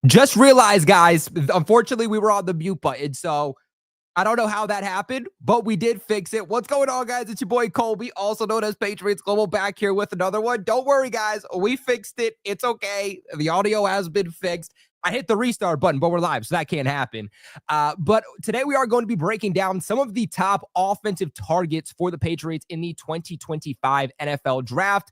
Just realized, guys, unfortunately, we were on the mute button, so I don't know how that happened, but we did fix it. What's going on, guys? It's your boy Colby, also known as Patriots Global, back here with another one. Don't worry, guys. We fixed it. It's okay. The audio has been fixed. I hit the restart button, but we're live, so that can't happen. But today we are going to be breaking down some of the top offensive targets for the Patriots in the 2025 NFL Draft.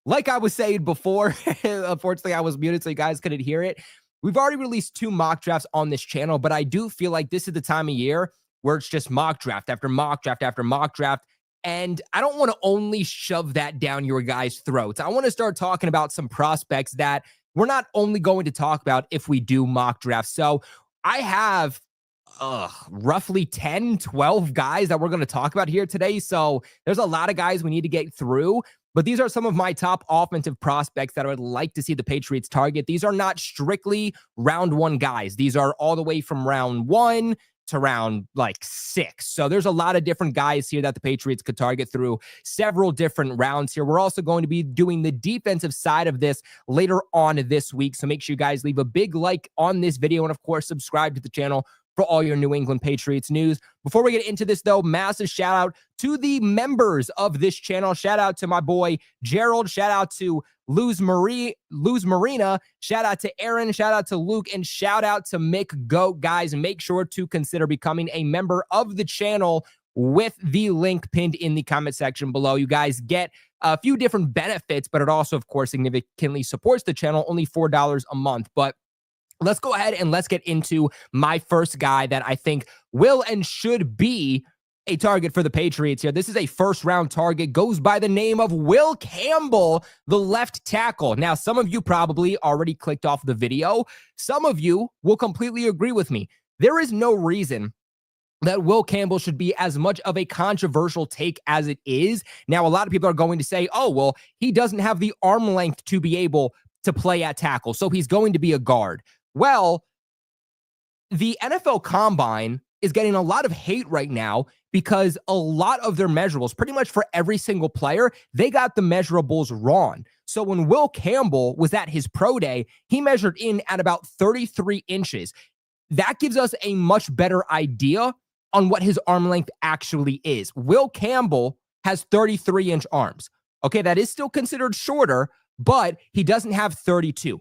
Like I was saying before, unfortunately, I was muted, so you guys couldn't hear it. We've already released 2 mock drafts on this channel, but I do feel like this is the time of year where it's just mock draft after mock draft after mock draft. And I don't want to only shove that down your guys' throats. I want to start talking about some prospects that we're not only going to talk about if we do mock drafts. So I have roughly 10, 12 guys that we're going to talk about here today. So there's a lot of guys we need to get through. But these are some of my top offensive prospects that I would like to see the Patriots target. These are not strictly round 1 guys. These are all the way from round 1 to round 6. So there's a lot of different guys here that the Patriots could target through several different rounds here. We're also going to be doing the defensive side of this later on this week. So make sure you guys leave a big like on this video and, of course, subscribe to the channel for all your New England Patriots news. Before we get into this, though, massive shout out to the members of this channel. Shout out to my boy Gerald. Shout out to Luz Marina. Shout out to Aaron. Shout out to Luke. And shout out to Mick Goat. Guys, make sure to consider becoming a member of the channel with the link pinned in the comment section below. You guys get a few different benefits, but it also, of course, significantly supports the channel. Only $4 a month. But let's go ahead and let's get into my first guy that I think will and should be a target for the Patriots here. This is a first-round target, goes by the name of Will Campbell, the left tackle. Now, some of you probably already clicked off the video. Some of you will completely agree with me. There is no reason that Will Campbell should be as much of a controversial take as it is. Now, a lot of people are going to say, oh, well, he doesn't have the arm length to be able to play at tackle, so he's going to be a guard. Well, the NFL Combine is getting a lot of hate right now because a lot of their measurables, pretty much for every single player, they got the measurables wrong. So when Will Campbell was at his pro day, he measured in at about 33 inches. That gives us a much better idea on what his arm length actually is. Will Campbell has 33-inch arms. Okay, that is still considered shorter, but he doesn't have 32.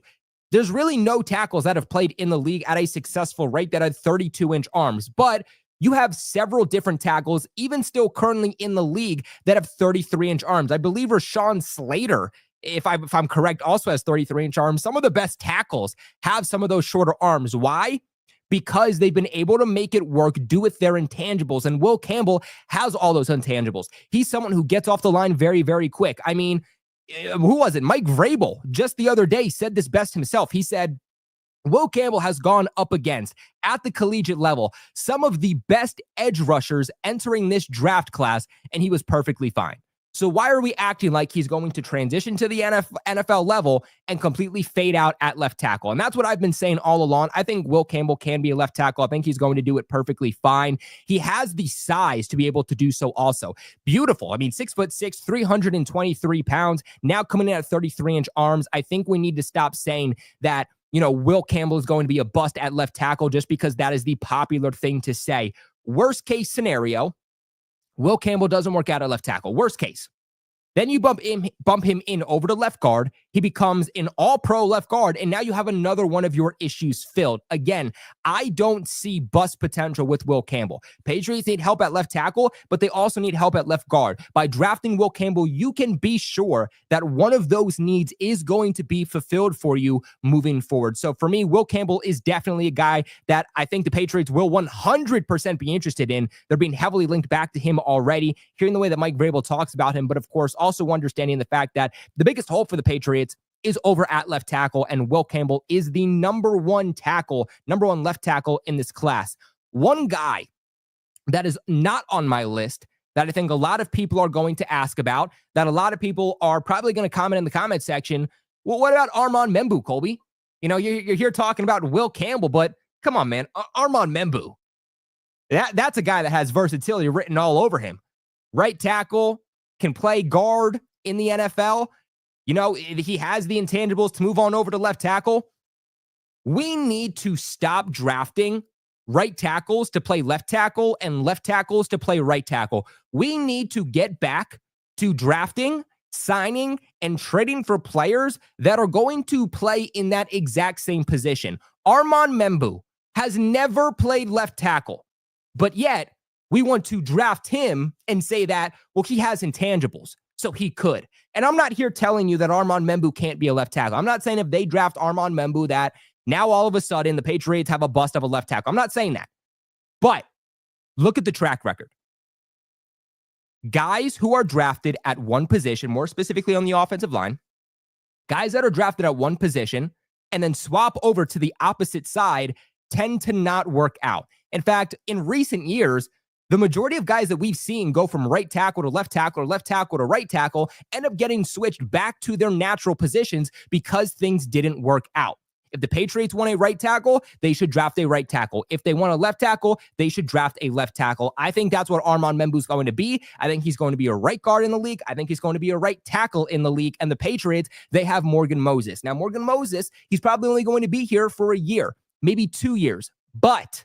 There's really no tackles that have played in the league at a successful rate that had 32-inch arms, but you have several different tackles, even still currently in the league, that have 33-inch arms. I believe Rashawn Slater, if I'm correct, also has 33-inch arms. Some of the best tackles have some of those shorter arms. Why? Because they've been able to make it work, do with their intangibles, and Will Campbell has all those intangibles. He's someone who gets off the line very, very quick. I mean, who was it? Mike Vrabel just the other day said this best himself. He said, Will Campbell has gone up against, at the collegiate level, some of the best edge rushers entering this draft class, and he was perfectly fine. So why are we acting like he's going to transition to the NFL level and completely fade out at left tackle? And that's what I've been saying all along. I think Will Campbell can be a left tackle. I think he's going to do it perfectly fine. He has the size to be able to do so also. Beautiful. I mean, 6'6", 323 pounds, now coming in at 33-inch arms. I think we need to stop saying that, you know, Will Campbell is going to be a bust at left tackle just because that is the popular thing to say. Worst case scenario, Will Campbell doesn't work out at left tackle. Worst case. Then you bump him in over to left guard. He becomes an all-pro left guard, and now you have another one of your issues filled. Again, I don't see bust potential with Will Campbell. Patriots need help at left tackle, but they also need help at left guard. By drafting Will Campbell, you can be sure that one of those needs is going to be fulfilled for you moving forward. So for me, Will Campbell is definitely a guy that I think the Patriots will 100% be interested in. They're being heavily linked back to him already, hearing the way that Mike Vrabel talks about him, but of course, also understanding the fact that the biggest hole for the Patriots is over at left tackle, and Will Campbell is the number one left tackle in this class. One guy that is not on my list that I think a lot of people are going to ask about, that a lot of people are probably going to comment in the comment section. Well, what about Armand Membou, Colby? You know, you're here talking about Will Campbell, but come on, man. Armand Membou. That's a guy that has versatility written all over him. Right tackle, can play guard in the NFL. You know, he has the intangibles to move on over to left tackle. We need to stop drafting right tackles to play left tackle and left tackles to play right tackle. We need to get back to drafting, signing, and trading for players that are going to play in that exact same position. Armand Membou has never played left tackle, but yet we want to draft him and say that, well, he has intangibles, so he could. And I'm not here telling you that Armand Membou can't be a left tackle. I'm not saying if they draft Armand Membou that now all of a sudden the Patriots have a bust of a left tackle. I'm not saying that. But look at the track record. Guys who are drafted at one position, more specifically on the offensive line, guys that are drafted at one position and then swap over to the opposite side tend to not work out. In fact, in recent years, the majority of guys that we've seen go from right tackle to left tackle or left tackle to right tackle end up getting switched back to their natural positions because things didn't work out. If the Patriots want a right tackle, they should draft a right tackle. If they want a left tackle, they should draft a left tackle. I think that's what Armand Membou is going to be. I think he's going to be a right guard in the league. I think he's going to be a right tackle in the league. And the Patriots, they have Morgan Moses. Now, Morgan Moses, he's probably only going to be here for a year, maybe 2 years. But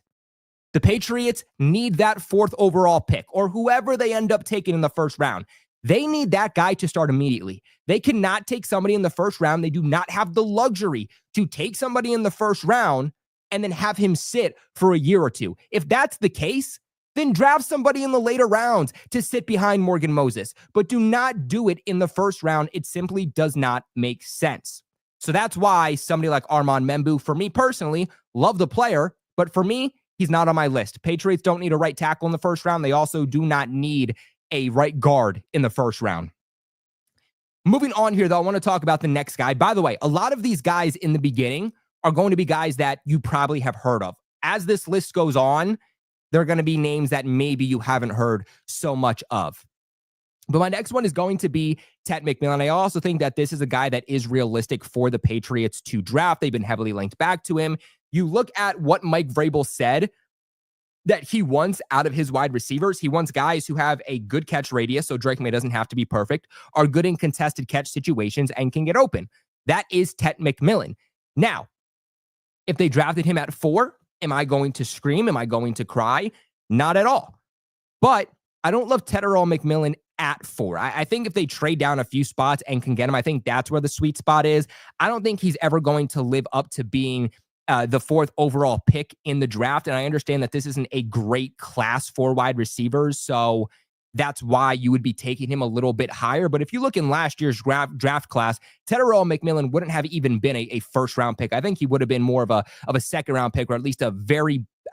the Patriots need that 4th overall pick or whoever they end up taking in the first round. They need that guy to start immediately. They cannot take somebody in the first round. They do not have the luxury to take somebody in the first round and then have him sit for a year or two. If that's the case, then draft somebody in the later rounds to sit behind Morgan Moses. But do not do it in the first round. It simply does not make sense. So that's why somebody like Armand Membou, for me personally, love the player, but for me, he's not on my list. Patriots don't need a right tackle in the first round. They also do not need a right guard in the first round. Moving on here, though, I want to talk about the next guy. By the way, a lot of these guys in the beginning are going to be guys that you probably have heard of. As this list goes on, they're going to be names that maybe you haven't heard so much of. But my next one is going to be McMillan. I also think that this is a guy that is realistic for the Patriots to draft. They've been heavily linked back to him. You look at what Mike Vrabel said that he wants out of his wide receivers. He wants guys who have a good catch radius, so Drake Maye doesn't have to be perfect, are good in contested catch situations, and can get open. That is McMillan. Now, if they drafted him at 4, am I going to scream? Am I going to cry? Not at all. But I don't love Tetairoa McMillan at 4. I think if they trade down a few spots and can get him, I think that's where the sweet spot is. I don't think he's ever going to live up to being the 4th overall pick in the draft. And I understand that this isn't a great class for wide receivers. So that's why you would be taking him a little bit higher. But if you look in last year's draft class, Tetairoa McMillan wouldn't have even been a first-round pick. I think he would have been more of a second-round pick, or at least a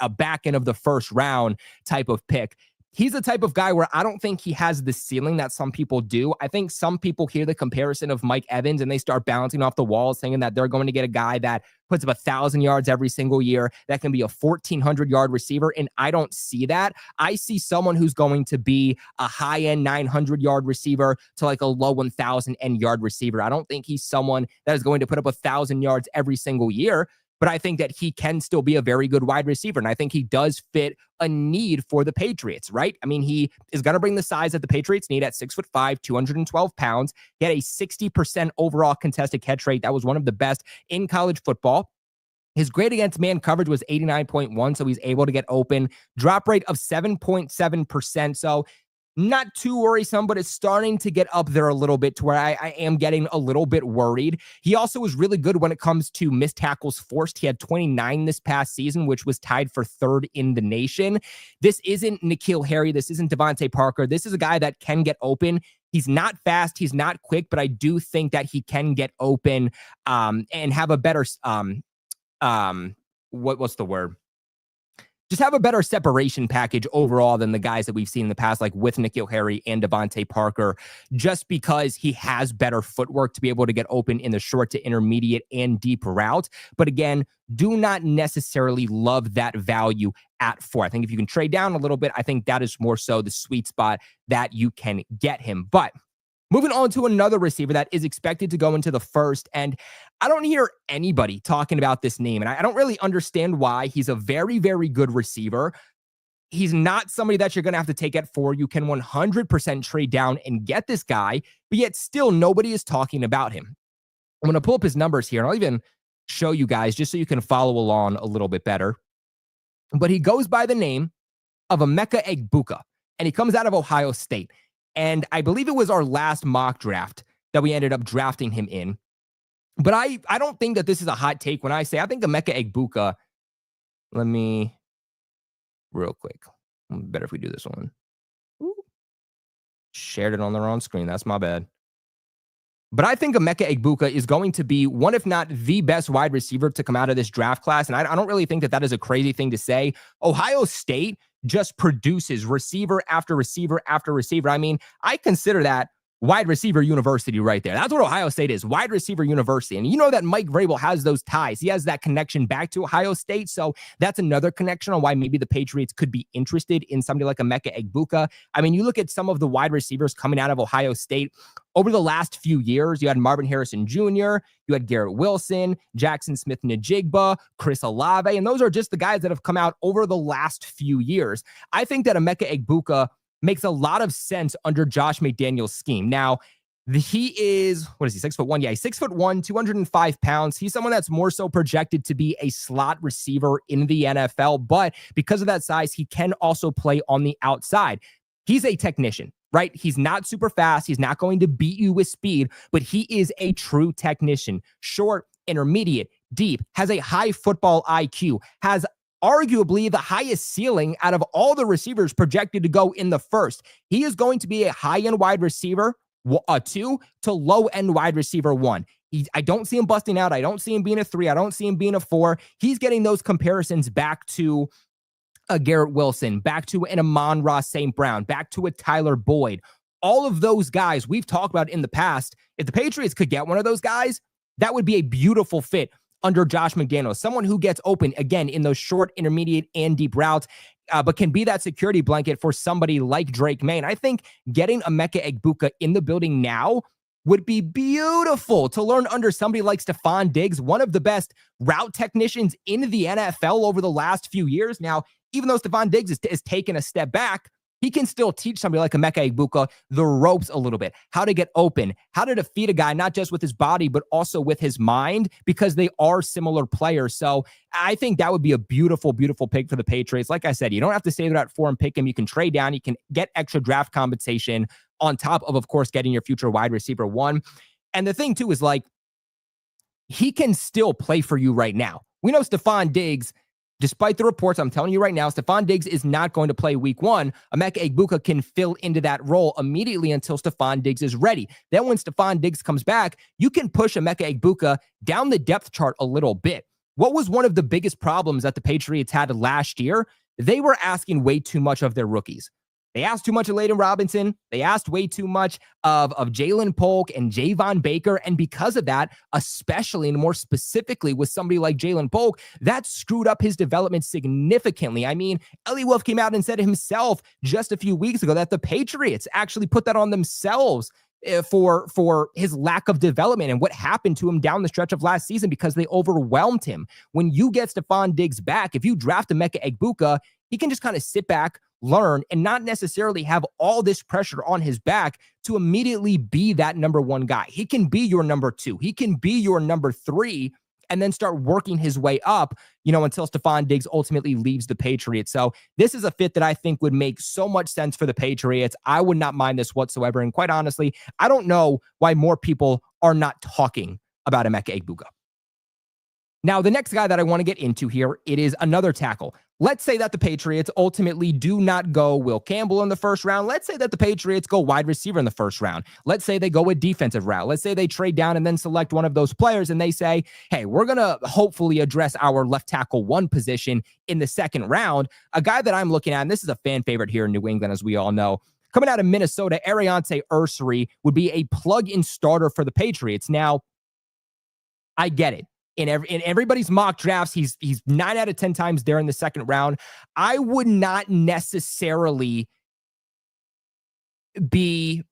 back end of the first round type of pick. He's the type of guy where I don't think he has the ceiling that some people do. I think some people hear the comparison of Mike Evans and they start bouncing off the walls saying that they're going to get a guy that puts up 1,000 yards every single year, that can be a 1,400-yard receiver, and I don't see that. I see someone who's going to be a high-end 900-yard receiver to like a low 1,000-yard receiver. I don't think he's someone that is going to put up 1,000 yards every single year, but I think that he can still be a very good wide receiver. And I think he does fit a need for the Patriots, right? I mean, he is going to bring the size that the Patriots need at 6'5", 212 pounds. He had a 60% overall contested catch rate. That was one of the best in college football. His grade against man coverage was 89.1, so he's able to get open. Drop rate of 7.7%. So not too worrisome, but it's starting to get up there a little bit to where I am getting a little bit worried. He also was really good when it comes to missed tackles forced. He had 29 this past season, which was tied for 3rd in the nation. This isn't N'Keal Harry. This isn't Devontae Parker. This is a guy that can get open. He's not fast. He's not quick, but I do think that he can get open and have a better, what's the word? Just have a better separation package overall than the guys that we've seen in the past, like with N'Keal Harry and Devontae Parker, just because he has better footwork to be able to get open in the short to intermediate and deep route. But again, do not necessarily love that value at 4. I think if you can trade down a little bit, I think that is more so the sweet spot that you can get him. But moving on to another receiver that is expected to go into the 1st, and I don't hear anybody talking about this name, and I don't really understand why. He's a very, very good receiver. He's not somebody that you're going to have to take at 4. You can 100% trade down and get this guy, but yet still nobody is talking about him. I'm going to pull up his numbers here, and I'll even show you guys just so you can follow along a little bit better. But he goes by the name of Emeka Egbuka, and he comes out of Ohio State. And I believe it was our last mock draft that we ended up drafting him in. But I don't think that this is a hot take when I say I think Emeka Egbuka, let me, real quick, better if we do this one. Ooh. Shared it on the wrong screen. That's my bad. But I think Emeka Egbuka is going to be one, if not the best wide receiver to come out of this draft class. And I don't really think that that is a crazy thing to say. Ohio State just produces receiver after receiver after receiver. I mean, I consider that wide receiver university right there. That's what Ohio State is, wide receiver university. And you know that Mike Vrabel has those ties. He has that connection back to Ohio State. So that's another connection on why maybe the Patriots could be interested in somebody like Emeka Egbuka. I mean, you look at some of the wide receivers coming out of Ohio State over the last few years. You had Marvin Harrison Jr., you had Garrett Wilson, Jackson Smith-Njigba, Chris Olave, and those are just the guys that have come out over the last few years. I think that Emeka Egbuka makes a lot of sense under Josh McDaniel's scheme. Now, he is, what is he, 6'1"? Yeah, he's 6'1", 205 pounds. He's someone that's more so projected to be a slot receiver in the NFL, but because of that size, he can also play on the outside. He's a technician, right? He's not super fast. He's not going to beat you with speed, but he is a true technician. Short, intermediate, deep, has a high football IQ, has arguably the highest ceiling out of all the receivers projected to go in the first. He is going to be a high-end wide receiver, 2, to low-end wide receiver 1. I don't see him busting out. I don't see him being a 3. I don't see him being a 4. He's getting those comparisons back to a Garrett Wilson, back to an Amon-Ra St. Brown, back to a Tyler Boyd. All of those guys we've talked about in the past. If the Patriots could get one of those guys, that would be a beautiful fit under Josh McDaniels, someone who gets open, again, in those short, intermediate, and deep routes, but can be that security blanket for somebody like Drake Maye. And I think getting Emeka Egbuka in the building now would be beautiful to learn under somebody like Stephon Diggs, one of the best route technicians in the NFL over the last few years. Now, even though Stephon Diggs is taking a step back, he can still teach somebody like Emeka Egbuka the ropes a little bit, how to get open, how to defeat a guy, not just with his body, but also with his mind, because they are similar players. So I think that would be a beautiful, beautiful pick for the Patriots. Like I said, you don't have to stay there at 4 and pick him. You can trade down. You can get extra draft compensation on top of course, getting your future wide receiver 1. And the thing, too, is like, he can still play for you right now. We know Stephon Diggs, despite the reports, I'm telling you right now, Stephon Diggs is not going to play week 1. Emeka Egbuka can fill into that role immediately until Stephon Diggs is ready. Then when Stephon Diggs comes back, you can push Emeka Egbuka down the depth chart a little bit. What was one of the biggest problems that the Patriots had last year? They were asking way too much of their rookies. They asked too much of Layden Robinson. They asked way too much of Jalen Polk and Javon Baker. And because of that, especially and more specifically with somebody like Jalen Polk, that screwed up his development significantly. I mean, Ellie Wolf came out and said himself just a few weeks ago that the Patriots actually put that on themselves for his lack of development and what happened to him down the stretch of last season because they overwhelmed him. When you get Stephon Diggs back, if you draft Emeka Egbuka, he can just kind of sit back, learn, and not necessarily have all this pressure on his back to immediately be that number 1 guy. He can be your number 2. He can be your number 3 and then start working his way up, until Stephon Diggs ultimately leaves the Patriots. So this is a fit that I think would make so much sense for the Patriots. I would not mind this whatsoever. And quite honestly, I don't know why more people are not talking about Emeka Egbuka. Now, the next guy that I want to get into here, it is another tackle. Let's say that the Patriots ultimately do not go Will Campbell in the first round. Let's say that the Patriots go wide receiver in the first round. Let's say they go a defensive route. Let's say they trade down and then select one of those players and they say, hey, we're going to hopefully address our left tackle 1 position in the second round. A guy that I'm looking at, and this is a fan favorite here in New England, as we all know, coming out of Minnesota, Ariante Ursary would be a plug-in starter for the Patriots. Now, I get it. In everybody's mock drafts, he's 9 out of 10 times there in the second round. I would not necessarily I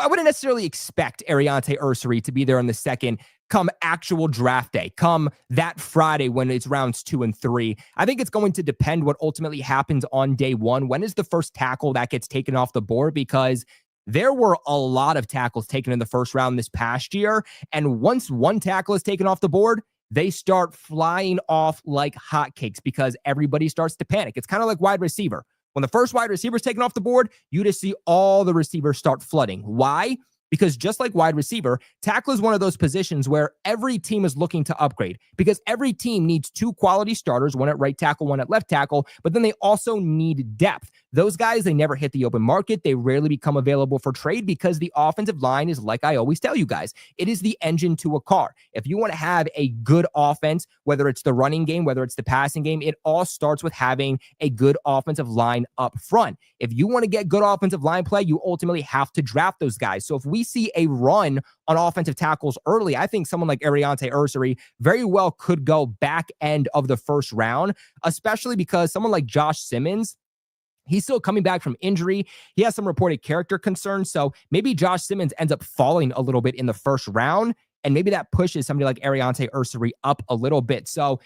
wouldn't necessarily expect Ariante Ursary to be there in the second come actual draft day, come that Friday when it's rounds 2 and 3. I think it's going to depend what ultimately happens on day 1. When is the first tackle that gets taken off the board? Because there were a lot of tackles taken in the first round this past year. And once one tackle is taken off the board, they start flying off like hotcakes because everybody starts to panic. It's kind of like wide receiver. When the first wide receiver is taken off the board, you just see all the receivers start flooding. Why? Because just like wide receiver, tackle is one of those positions where every team is looking to upgrade because every team needs two quality starters, one at right tackle, one at left tackle, but then they also need depth. Those guys, they never hit the open market. They rarely become available for trade because the offensive line is, like I always tell you guys, it is the engine to a car. If you want to have a good offense, whether it's the running game, whether it's the passing game, it all starts with having a good offensive line up front. If you want to get good offensive line play, you ultimately have to draft those guys. So if we see a run on offensive tackles early, I think someone like Ariante Ursary very well could go back end of the first round, especially because someone like Josh Simmons, he's still coming back from injury. He has some reported character concerns. So maybe Josh Simmons ends up falling a little bit in the first round, and maybe that pushes somebody like Ariante Ursary up a little bit. So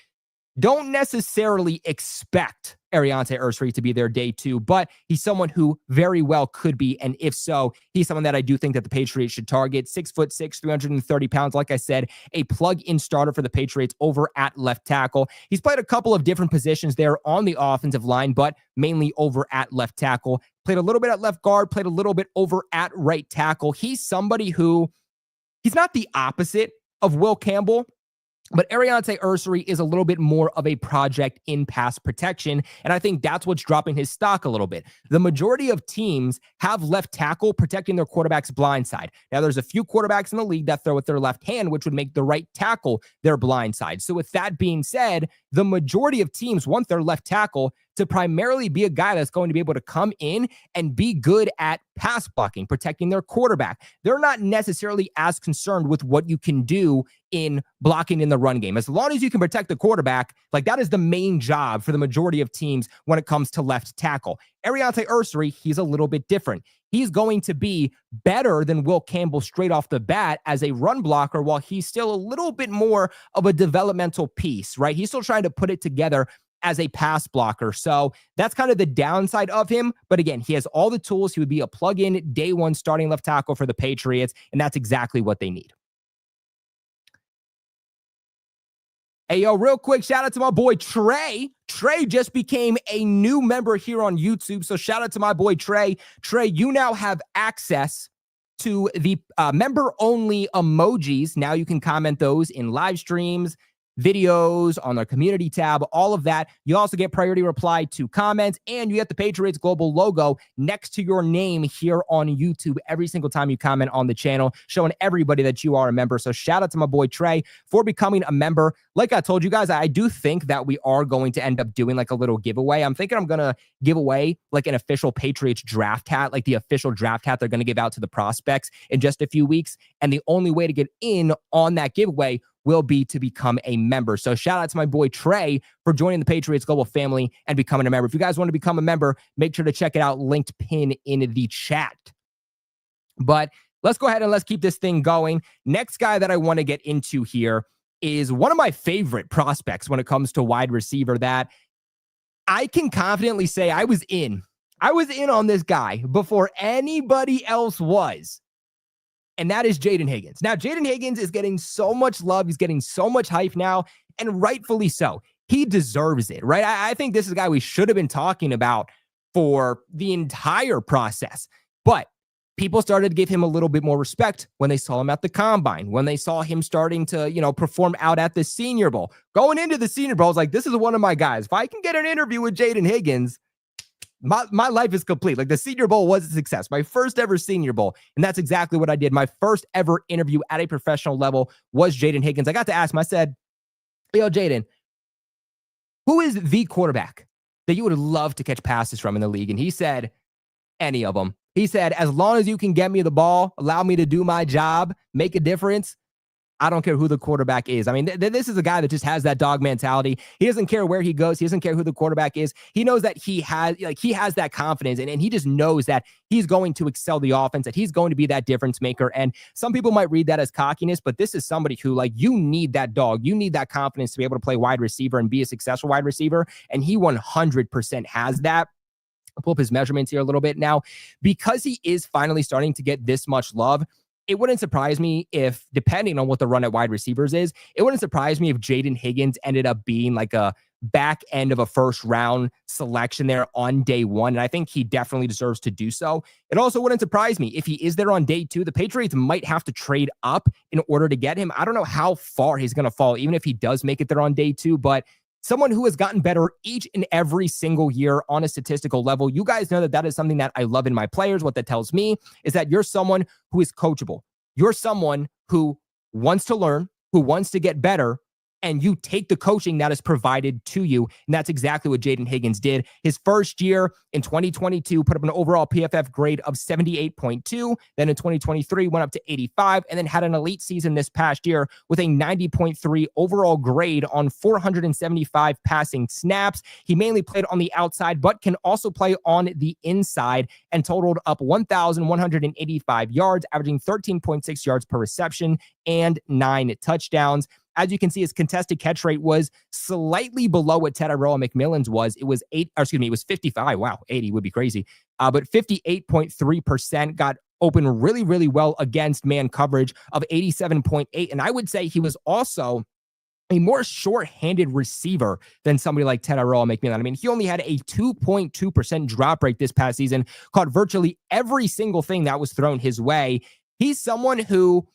don't necessarily expect Ariante Ursary to be there day two, but he's someone who very well could be. And if so, he's someone that I do think that the Patriots should target. 6'6", 330 pounds. Like I said, a plug-in starter for the Patriots over at left tackle. He's played a couple of different positions there on the offensive line, but mainly over at left tackle. Played a little bit at left guard, played a little bit over at right tackle. He's somebody who, he's not the opposite of Will Campbell, but Ariante Ursary is a little bit more of a project in pass protection, and I think that's what's dropping his stock a little bit. The majority of teams have left tackle protecting their quarterback's blind side. Now, there's a few quarterbacks in the league that throw with their left hand, which would make the right tackle their blind side. So with that being said, the majority of teams want their left tackle to primarily be a guy that's going to be able to come in and be good at pass blocking, protecting their quarterback. They're not necessarily as concerned with what you can do in blocking in the run game. As long as you can protect the quarterback, like that is the main job for the majority of teams when it comes to left tackle. Ariante Ursary, he's a little bit different. He's going to be better than Will Campbell straight off the bat as a run blocker, while he's still a little bit more of a developmental piece, right? He's still trying to put it together as a pass blocker. So that's kind of the downside of him. But again, he has all the tools. He would be a plug-in day one starting left tackle for the Patriots, and that's exactly what they need. Hey, yo, real quick, shout out to my boy Trey. Trey just became a new member here on YouTube. So shout out to my boy Trey. Trey, you now have access to the member-only emojis. Now you can comment those in live streams, videos, on our community tab, all of that. You also get priority reply to comments, and you get the Patriots Global logo next to your name here on YouTube every single time you comment on the channel, showing everybody that you are a member. So shout out to my boy Trey for becoming a member. Like I told you guys, I do think that we are going to end up doing like a little giveaway. I'm thinking I'm going to give away like an official Patriots draft hat, like the official draft hat they're going to give out to the prospects in just a few weeks. And the only way to get in on that giveaway will be to become a member. So shout out to my boy Trey for joining the Patriots Global family and becoming a member. If you guys want to become a member, make sure to check it out. Linked pin in the chat. But let's go ahead and let's keep this thing going. Next guy that I want to get into here is one of my favorite prospects when it comes to wide receiver that I can confidently say I was in on this guy before anybody else was. And that is Jaden Higgins. Now, Jaden Higgins is getting so much love. He's getting so much hype now, and rightfully so. He deserves it, right? I think this is a guy we should have been talking about for the entire process. But people started to give him a little bit more respect when they saw him at the Combine, when they saw him starting to, perform out at the Senior Bowl. Going into the Senior Bowl, I was like, this is one of my guys. If I can get an interview with Jaden Higgins, my life is complete. Like the Senior Bowl was a success. My first ever Senior Bowl. And that's exactly what I did. My first ever interview at a professional level was Jaden Higgins. I got to ask him, I said, yo, Jaden, who is the quarterback that you would love to catch passes from in the league? And he said, any of them. He said, as long as you can get me the ball, allow me to do my job, make a difference, I don't care who the quarterback is. I mean, this is a guy that just has that dog mentality. He doesn't care where he goes. He doesn't care who the quarterback is. He knows that he has that confidence, and he just knows that he's going to excel the offense, that he's going to be that difference maker. And some people might read that as cockiness, but this is somebody who, you need that dog. You need that confidence to be able to play wide receiver and be a successful wide receiver. And he 100% has that. I'll pull up his measurements here a little bit now. Because he is finally starting to get this much love, it wouldn't surprise me if, depending on what the run at wide receivers is, it wouldn't surprise me if Jaden Higgins ended up being like a back end of a first round selection there on day one. And I think he definitely deserves to do so. It also wouldn't surprise me if he is there on day two. The Patriots might have to trade up in order to get him. I don't know how far he's going to fall, even if he does make it there on day two, but someone who has gotten better each and every single year on a statistical level. You guys know that that is something that I love in my players. What that tells me is that you're someone who is coachable. You're someone who wants to learn, who wants to get better, and you take the coaching that is provided to you. And that's exactly what Jaden Higgins did. His first year in 2022 put up an overall PFF grade of 78.2. Then in 2023 went up to 85, and then had an elite season this past year with a 90.3 overall grade on 475 passing snaps. He mainly played on the outside, but can also play on the inside, and totaled up 1,185 yards, averaging 13.6 yards per reception and 9 touchdowns. As you can see, his contested catch rate was slightly below what Tetairoa McMillan's was. It was it was 55. Wow, 80 would be crazy. But 58.3%, got open really, really well against man coverage of 87.8. And I would say he was also a more short-handed receiver than somebody like Tetairoa McMillan. I mean, he only had a 2.2% drop rate this past season, caught virtually every single thing that was thrown his way. He's someone who,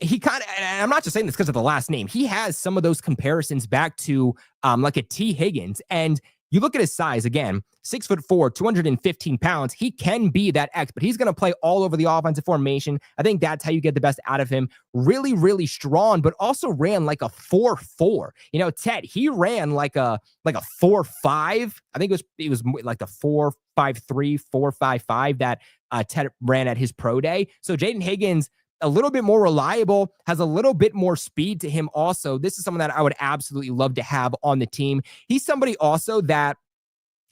he kind of, and I'm not just saying this because of the last name, he has some of those comparisons back to like a T. Higgins. And you look at his size, again, 6'4", 215 pounds. He can be that X, but he's going to play all over the offensive formation. I think that's how you get the best out of him. Really, really strong, but also ran like a 4.4. You know, Ted, he ran like a 4.5. I think it was like the 4.53, 4.55 that Ted ran at his pro day. So Jaden Higgins, a little bit more reliable, has a little bit more speed to him also. This is someone that I would absolutely love to have on the team. He's somebody also that,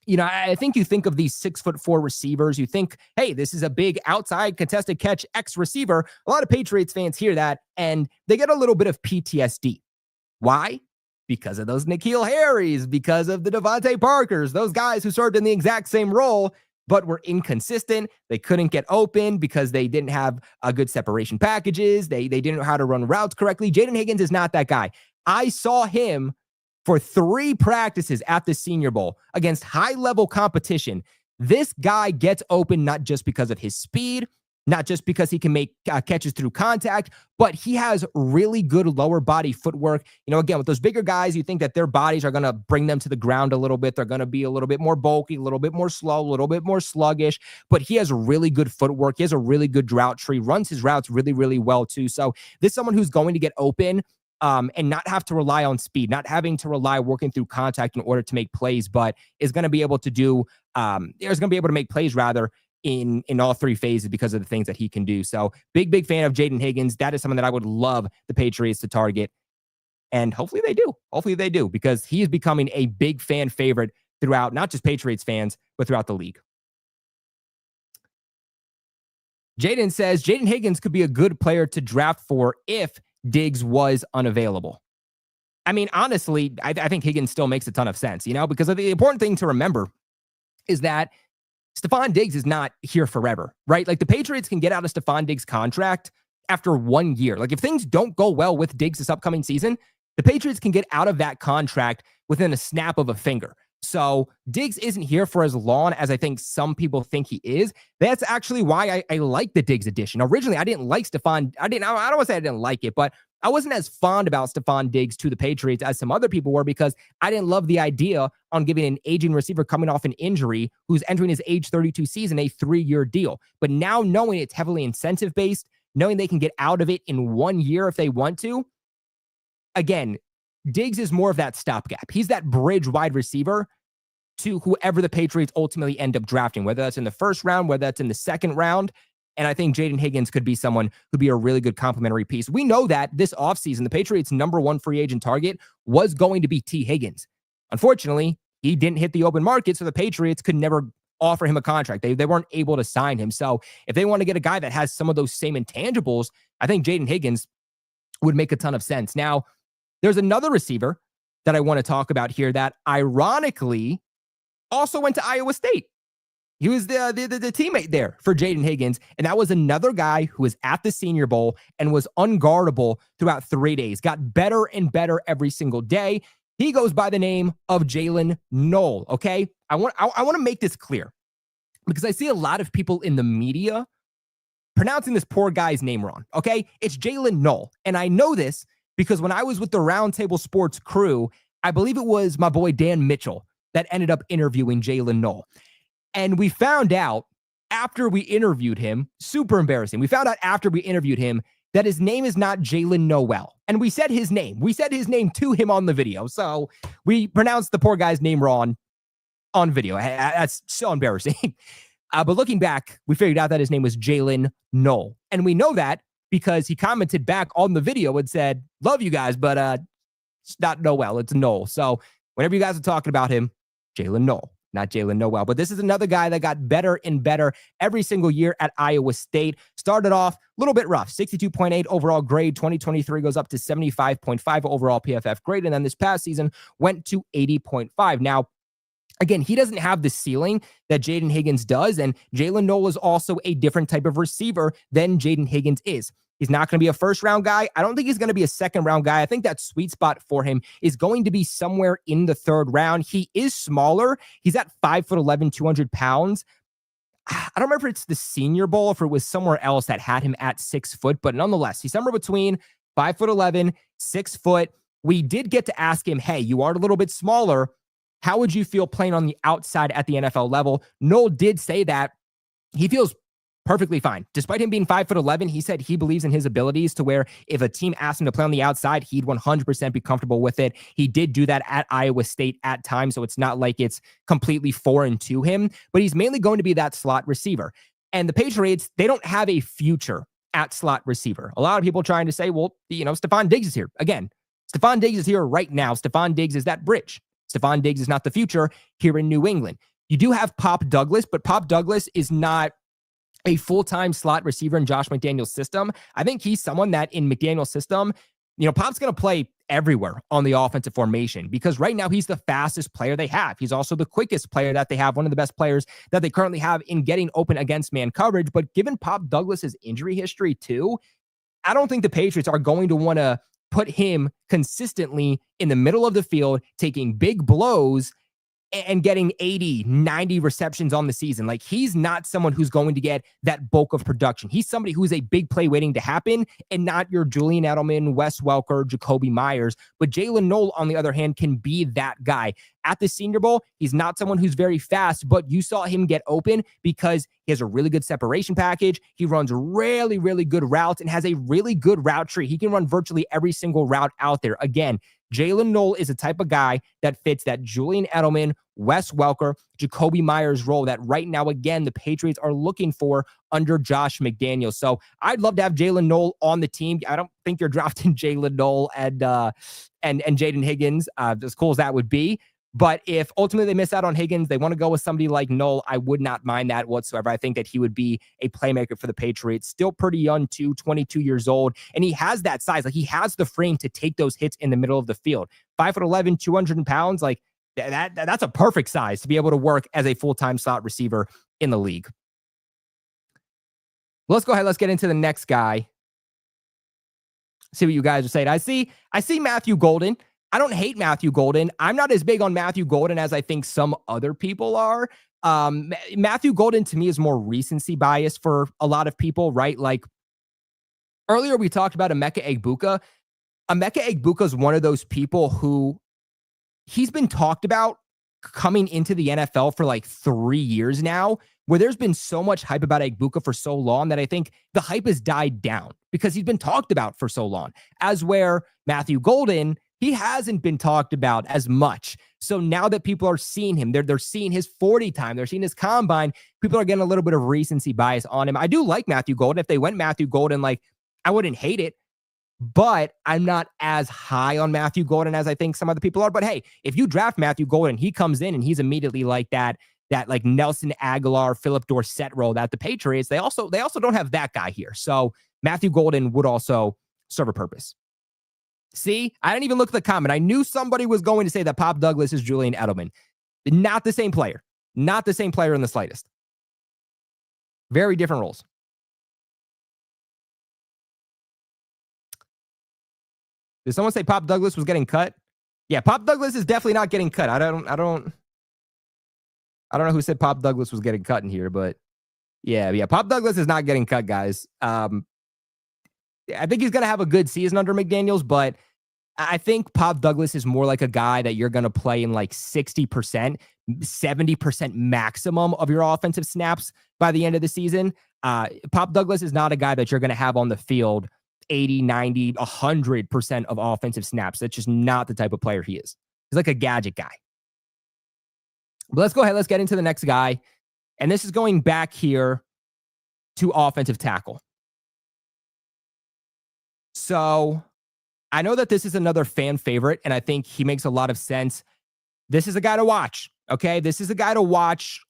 you know, I think you think of these 6'4" receivers, you think, hey, this is a big outside contested catch X receiver. A lot of Patriots fans hear that and they get a little bit of PTSD. Why? Because of those N'Keal Harrys, because of the Devontae Parkers, those guys who served in the exact same role, but were inconsistent. They couldn't get open because they didn't have good separation packages. They didn't know how to run routes correctly. Jaden Higgins is not that guy. I saw him for 3 practices at the Senior Bowl against high-level competition. This guy gets open not just because of his speed, not just because he can make catches through contact, but he has really good lower body footwork. You know, again, with those bigger guys, you think that their bodies are going to bring them to the ground a little bit. They're going to be a little bit more bulky, a little bit more slow, a little bit more sluggish, but he has really good footwork. He has a really good route tree, runs his routes really, really well too. So this is someone who's going to get open and not have to rely on speed, not having to rely working through contact in order to make plays, but is going to be able to do, is going to be able to make plays rather in all 3 phases because of the things that he can do. So big fan of Jaden Higgins. That is someone that I would love the Patriots to target. And hopefully they do. Hopefully they do, because he is becoming a big fan favorite throughout, not just Patriots fans, but throughout the league. Jaden says Jaden Higgins could be a good player to draft for if Diggs was unavailable. I mean, honestly, I think Higgins still makes a ton of sense, you know, because the important thing to remember is that Stephon Diggs is not here forever, right? Like the Patriots can get out of Stephon Diggs' contract after 1 year. Like if things don't go well with Diggs this upcoming season, the Patriots can get out of that contract within a snap of a finger. So Diggs isn't here for as long as I think some people think he is. That's actually why I like the Diggs addition. Originally, I didn't like Stephon. I don't want to say I didn't like it, but I wasn't as fond about Stephon Diggs to the Patriots as some other people were, because I didn't love the idea on giving an aging receiver coming off an injury who's entering his age 32 season a 3-year deal. But now knowing it's heavily incentive-based, knowing they can get out of it in 1 year if they want to, again, Diggs is more of that stopgap. He's that bridge wide receiver to whoever the Patriots ultimately end up drafting, whether that's in the first round, whether that's in the second round. And I think Jaden Higgins could be someone who'd be a really good complementary piece. We know that this offseason, the Patriots' #1 free agent target was going to be T. Higgins. Unfortunately, he didn't hit the open market, so the Patriots could never offer him a contract. They weren't able to sign him. So if they want to get a guy that has some of those same intangibles, I think Jaden Higgins would make a ton of sense. Now, there's another receiver that I want to talk about here that ironically also went to Iowa State. He was the teammate there for Jaden Higgins, and that was another guy who was at the Senior Bowl and was unguardable throughout 3 days. Got better and better every single day. He goes by the name of Jalen Knoll, okay? I want to make this clear because I see a lot of people in the media pronouncing this poor guy's name wrong, okay? It's Jalen Knoll, and I know this because when I was with the Roundtable Sports crew, I believe it was my boy Dan Mitchell that ended up interviewing Jalen Knoll. And we found out after we interviewed him, super embarrassing. We found out after we interviewed him that his name is not Jalen Noel. And we said his name. We said his name to him on the video. So we pronounced the poor guy's name wrong on video. That's so embarrassing. But looking back, we figured out that his name was Jalen Knoll. And we know that because he commented back on the video and said, love you guys, but it's not Noel, it's Knoll. So whenever you guys are talking about him, Jalen Knoll. Not Jalen Noel, but this is another guy that got better and better every single year at Iowa State. Started off a little bit rough, 62.8 overall grade. 2023 goes up to 75.5 overall PFF grade. And then this past season went to 80.5. Now, again, he doesn't have the ceiling that Jaden Higgins does. And Jalen Knoll is also a different type of receiver than Jaden Higgins is. He's not going to be a first-round guy. I don't think he's going to be a second-round guy. I think that sweet spot for him is going to be somewhere in the third round. He is smaller. He's at 5'11", 200 pounds. I don't remember if it's the Senior Bowl or if it was somewhere else that had him at 6 foot, but nonetheless, he's somewhere between 5'11", 6 foot. We did get to ask him, hey, you are a little bit smaller. How would you feel playing on the outside at the NFL level? Knoll did say that he feels perfectly fine. Despite him being 5'11", he said he believes in his abilities to where if a team asked him to play on the outside, he'd 100% be comfortable with it. He did do that at Iowa State at times, so it's not like it's completely foreign to him, but he's mainly going to be that slot receiver. And the Patriots, they don't have a future at slot receiver. A lot of people trying to say, well, Stephon Diggs is here. Again, Stephon Diggs is here right now. Stephon Diggs is that bridge. Stephon Diggs is not the future here in New England. You do have Pop Douglas, but Pop Douglas is not a full-time slot receiver in Josh McDaniel's system. I think he's someone that in McDaniel's system, Pop's going to play everywhere on the offensive formation because right now he's the fastest player they have. He's also the quickest player that they have, one of the best players that they currently have in getting open against man coverage. But given Pop Douglas's injury history too, I don't think the Patriots are going to want to put him consistently in the middle of the field, taking big blows and getting 80, 90 receptions on the season. Like, he's not someone who's going to get that bulk of production. He's somebody who's a big play waiting to happen and not your Julian Edelman, Wes Welker, Jacoby Myers. But Jalen Knoll, on the other hand, can be that guy. At the Senior Bowl, he's not someone who's very fast, but you saw him get open because he has a really good separation package. He runs really, really good routes and has a really good route tree. He can run virtually every single route out there. Again, Jalen Knoll is a type of guy that fits that Julian Edelman, Wes Welker, Jacoby Myers role that right now, again, the Patriots are looking for under Josh McDaniels. So I'd love to have Jalen Knoll on the team. I don't think you're drafting Jalen Knoll and Jaden Higgins, as cool as that would be. But if ultimately they miss out on Higgins, they want to go with somebody like Knoll, I would not mind that whatsoever. I think that he would be a playmaker for the Patriots. Still pretty young too, 22 years old. And he has that size. Like, he has the frame to take those hits in the middle of the field. 5'11", 200 pounds. Like, that's a perfect size to be able to work as a full-time slot receiver in the league. Let's go ahead. Let's get into the next guy. See what you guys are saying. I see Matthew Golden. I don't hate Matthew Golden. I'm not as big on Matthew Golden as I think some other people are. Matthew Golden to me is more recency bias for a lot of people, right? Like, earlier we talked about Emeka Egbuka. Emeka Egbuka is one of those people who he's been talked about coming into the NFL for like 3 years now, where there's been so much hype about Egbuka for so long that I think the hype has died down because he's been talked about for so long. As where Matthew Golden, he hasn't been talked about as much. So now that people are seeing him, they're seeing his 40 time, they're seeing his combine, people are getting a little bit of recency bias on him. I do like Matthew Golden. If they went Matthew Golden, like, I wouldn't hate it, but I'm not as high on Matthew Golden as I think some other people are. But hey, if you draft Matthew Golden, he comes in and he's immediately like that like Nelson Aguilar, Philip Dorsett role that the Patriots, they also don't have that guy here. So Matthew Golden would also serve a purpose. See, I didn't even look at the comment. I knew somebody was going to say that Pop Douglas is Julian Edelman. Not the same player. Not the same player in the slightest. Very different roles. Did someone say Pop Douglas was getting cut? Yeah, Pop Douglas is definitely not getting cut. I don't know who said Pop Douglas was getting cut in here, but yeah. Pop Douglas is not getting cut, guys. I think he's going to have a good season under McDaniels, but I think Pop Douglas is more like a guy that you're going to play in like 60%, 70% maximum of your offensive snaps by the end of the season. Pop Douglas is not a guy that you're going to have on the field 80, 90, 100% of offensive snaps. That's just not the type of player he is. He's like a gadget guy. But let's go ahead. Let's get into the next guy. And this is going back here to offensive tackle. So I know that this is another fan favorite, and I think he makes a lot of sense. This is a guy to watch, okay? This is a guy to watch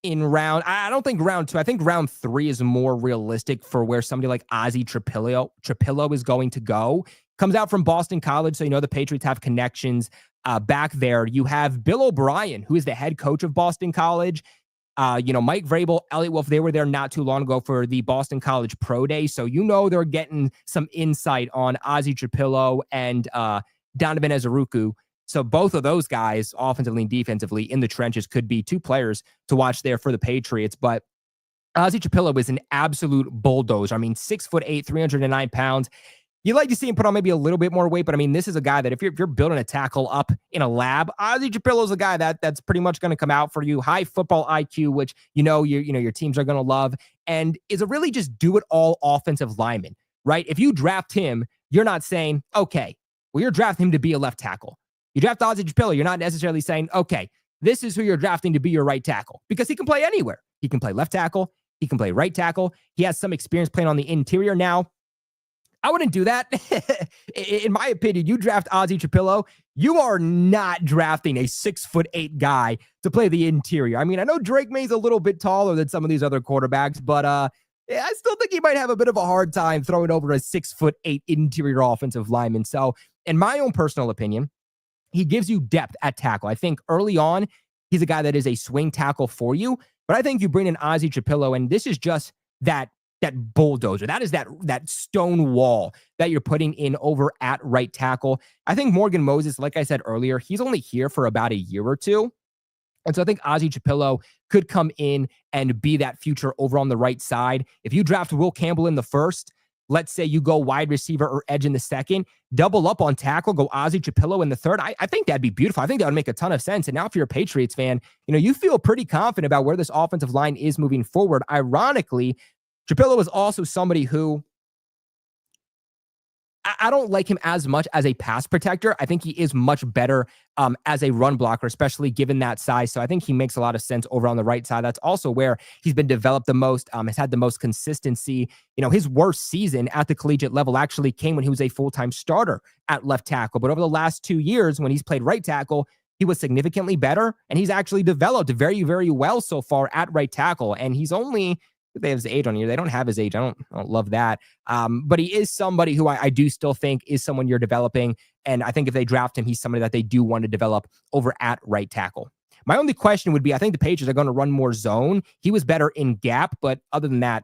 in I don't think round 2. I think round 3 is more realistic for where somebody like Ozzie Trapillo is going to go. Comes out from Boston College, so you know the Patriots have connections back there. You have Bill O'Brien, who is the head coach of Boston College. Mike Vrabel, Elliot Wolf, they were there not too long ago for the Boston College Pro Day. So you know they're getting some insight on Ozzie Trapillo and Donovan Ezeruku. So both of those guys, offensively and defensively, in the trenches, could be 2 players to watch there for the Patriots. But Ozzie Trapillo is an absolute bulldozer. I mean, 6'8", 309 pounds. You like to see him put on maybe a little bit more weight, but I mean, this is a guy that if you're building a tackle up in a lab, Ozzie Trapillo is a guy that's pretty much going to come out for you. High football IQ, which your teams are going to love, and is a really just do it all offensive lineman, right? If you draft him, you're not saying, okay, well, you're drafting him to be a left tackle. You draft Ozzie Trapillo, you're not necessarily saying, okay, this is who you're drafting to be your right tackle, because he can play anywhere. He can play left tackle. He can play right tackle. He has some experience playing on the interior now. I wouldn't do that. In my opinion, you draft Ozzie Trapillo, you are not drafting a 6'8" guy to play the interior. I mean, I know Drake Maye's a little bit taller than some of these other quarterbacks, but I still think he might have a bit of a hard time throwing over a 6'8" interior offensive lineman. So, in my own personal opinion, he gives you depth at tackle. I think early on, he's a guy that is a swing tackle for you, but I think you bring in Ozzie Trapillo, and this is just that bulldozer. That is that stone wall that you're putting in over at right tackle. I think Morgan Moses, like I said earlier, he's only here for about a year or two. And so I think Ozzie Trapillo could come in and be that future over on the right side. If you draft Will Campbell in the first, let's say you go wide receiver or edge in the second, double up on tackle, go Ozzie Trapillo in the third. I think that'd be beautiful. I think that would make a ton of sense. And now if you're a Patriots fan, you feel pretty confident about where this offensive line is moving forward. Ironically, Trapillo is also somebody who I don't like him as much as a pass protector. I think he is much better as a run blocker, especially given that size. So I think he makes a lot of sense over on the right side. That's also where he's been developed the most, has had the most consistency. His worst season at the collegiate level actually came when he was a full-time starter at left tackle. But over the last 2 years, when he's played right tackle, he was significantly better, and he's actually developed very, very well so far at right tackle. And he's only... they have his age on here. They don't have his age. I don't love that. But he is somebody who I do still think is someone you're developing. And I think if they draft him, he's somebody that they do want to develop over at right tackle. My only question would be, I think the Patriots are going to run more zone. He was better in gap, but other than that,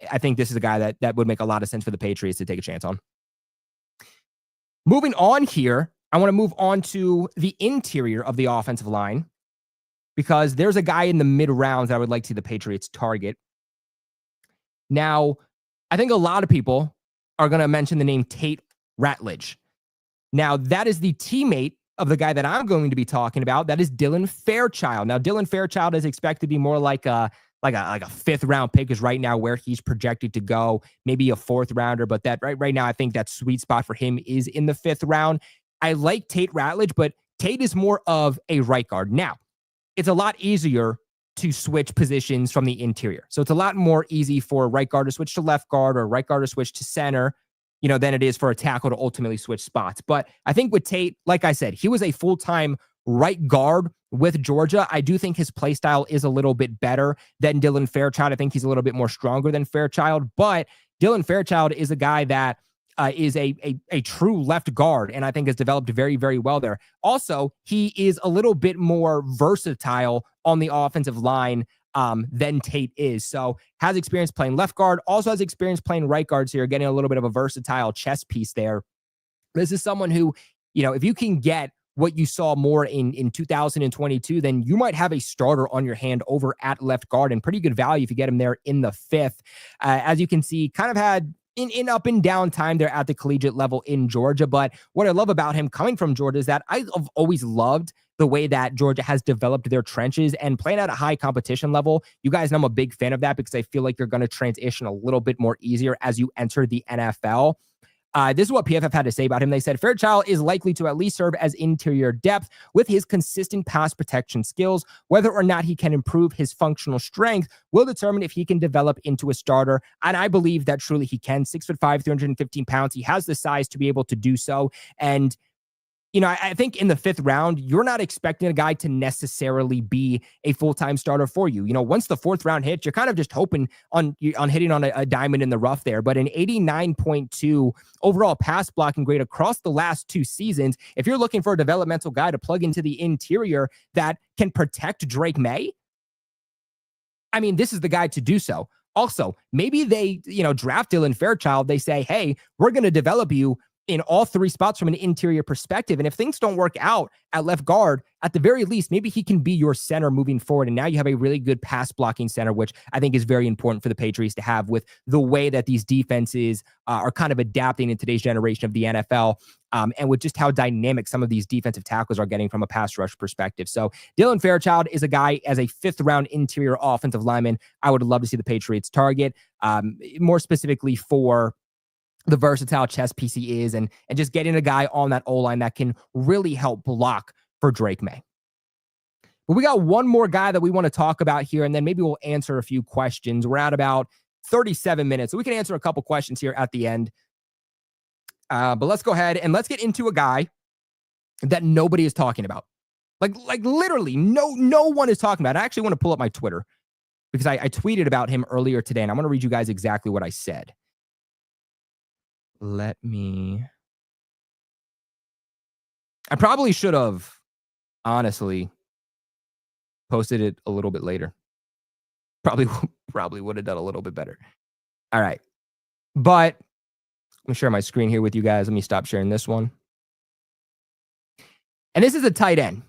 I think this is a guy that would make a lot of sense for the Patriots to take a chance on. Moving on here, I want to move on to the interior of the offensive line, because there's a guy in the mid rounds that I would like to see the Patriots target. Now, I think a lot of people are going to mention the name Tate Ratledge. Now, that is the teammate of the guy that I'm going to be talking about. That is Dylan Fairchild. Now, Dylan Fairchild is expected to be more like a 5th round pick, is right now where he's projected to go, maybe a 4th rounder, but that right now I think that sweet spot for him is in the 5th round. I like Tate Ratledge, but Tate is more of a right guard. Now, it's a lot easier to switch positions from the interior. So it's a lot more easy for a right guard to switch to left guard, or a right guard to switch to center, than it is for a tackle to ultimately switch spots. But I think with Tate, like I said, he was a full-time right guard with Georgia. I do think his play style is a little bit better than Dylan Fairchild. I think he's a little bit more stronger than Fairchild, but Dylan Fairchild is a guy that is a true left guard, and I think has developed very, very well there. Also, he is a little bit more versatile on the offensive line than Tate is. So has experience playing left guard, also has experience playing right guard. So you're getting a little bit of a versatile chess piece there. This is someone who, if you can get what you saw more in 2022, then you might have a starter on your hand over at left guard, and pretty good value if you get him there in the 5th. As you can see, kind of had in up and down time there at the collegiate level in Georgia. But what I love about him coming from Georgia is that I've always loved the way that Georgia has developed their trenches and playing at a high competition level. You guys know I'm a big fan of that because I feel like you're going to transition a little bit more easier as you enter the NFL. This is what PFF had to say about him. They said, Fairchild is likely to at least serve as interior depth with his consistent pass protection skills. Whether or not he can improve his functional strength will determine if he can develop into a starter. And I believe that truly he can. 6'5", 315 pounds. He has the size to be able to do so. And I think in the 5th round, you're not expecting a guy to necessarily be a full-time starter for you. Once the 4th round hits, you're kind of just hoping on hitting on a diamond in the rough there. But an 89.2 overall pass blocking grade across the last 2 seasons, if you're looking for a developmental guy to plug into the interior that can protect Drake Maye, I mean, this is the guy to do so. Also, maybe they, draft Dylan Fairchild. They say, hey, we're going to develop you in all 3 spots from an interior perspective. And if things don't work out at left guard, at the very least, maybe he can be your center moving forward. And now you have a really good pass blocking center, which I think is very important for the Patriots to have with the way that these defenses are kind of adapting in today's generation of the NFL. And with just how dynamic some of these defensive tackles are getting from a pass rush perspective. So Dylan Fairchild is a guy as a 5th round interior offensive lineman I would love to see the Patriots target, more specifically for the versatile chess piece he is, and just getting a guy on that O-line that can really help block for Drake Maye. But we got one more guy that we want to talk about here, and then maybe we'll answer a few questions. We're at about 37 minutes, so we can answer a couple questions here at the end. But let's go ahead and let's get into a guy that nobody is talking about. Like literally no one is talking about it. I actually want to pull up my Twitter because I tweeted about him earlier today, and I'm going to read you guys exactly what I said. I probably should have, honestly, posted it a little bit later. Probably would have done a little bit better. All right. But let me share my screen here with you guys. Let me stop sharing this one. And this is a tight end.